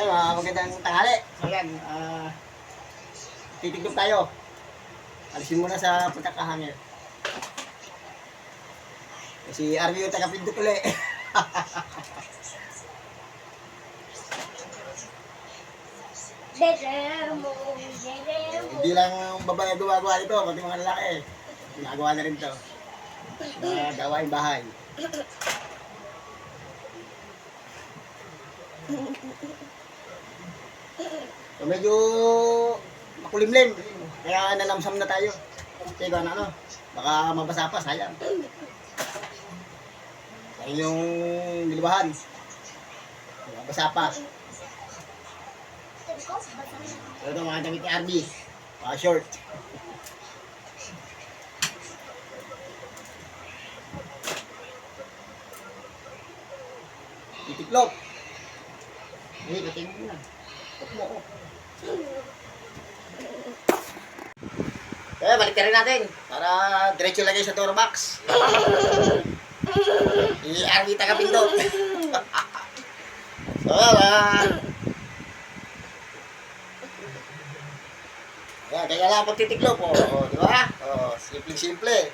Yan, magandang tanghali. So yan, titignan tayo. Alisin muna sa pagkakahangin. Si Arvio yung taga-pindot ulit. Hindi lang babae gumagawa nito, pati mga lalaki. Ginagawa na rin ito. Gawain bahay. So medyo makulimlim. Kaya nalamsam na tayo. Kasi ano, baka mabasa pa, sayang. Sayang yung nilibahan. Mabasa pa. So ito mga damit ni Arby. Mga short. Titiklop. Hindi, katingin mo na. Huwag mo, oh. Kaya balik rin natin para diretso lagay sa door box. I-Arby taga-pindot. So, yan, kaya lang pagtitiklop, di ba? Simple-simple.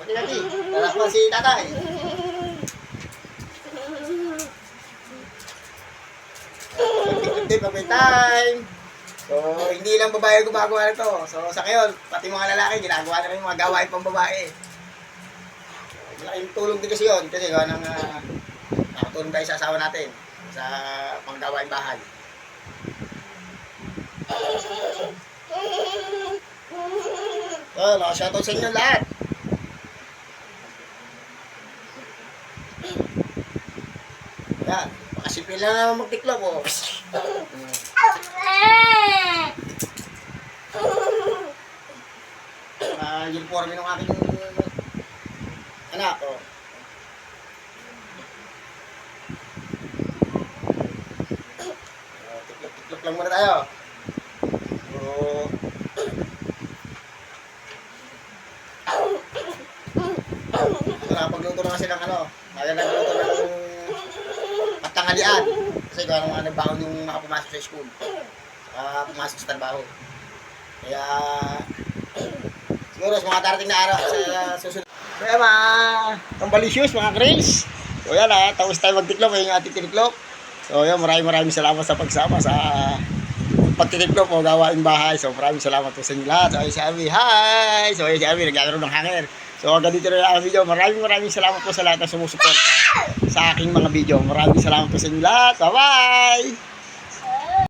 Hindi natin, talasman si tatay. Pag may time. So, hindi lang babae gumagawa nito. So, sa ngayon, pati mga lalaki, ginagawa na rin mga gawain pang babae. Malaking tulong din kasi yun. Kasi gawa ng nakatulong tayo sa asawa natin sa panggawain bahay. So, shoutout sa inyo lahat. Yan, makasipin lang naman magtiklop, oh. Uniforme ng aking anak, oh. Tiklop lang muna tayo. Nakapagluto na kasi ng nagluto ng patangalian. Kasi kung ano mga nagbaon yung makapumasok sa school. Pumasok sa trabaho. Kaya siguro sa mga darating na araw sa susunod. Kaya mga kambalisius, mga grills. So yan tapos tayo magtiklop, yung ating tiniklop. So yan, maraming salamat sa pagsama sa pagtitiklop o gawain bahay. So maraming salamat po sa inyo lahat. So si Arby, hi! So si Arby, nagkakaroon ng hanger. So hanggang dito na ang video. Maraming salamat po sa lahat na sumusuporta sa aking mga video. Maraming salamat po sa inyo lahat. Bye-bye!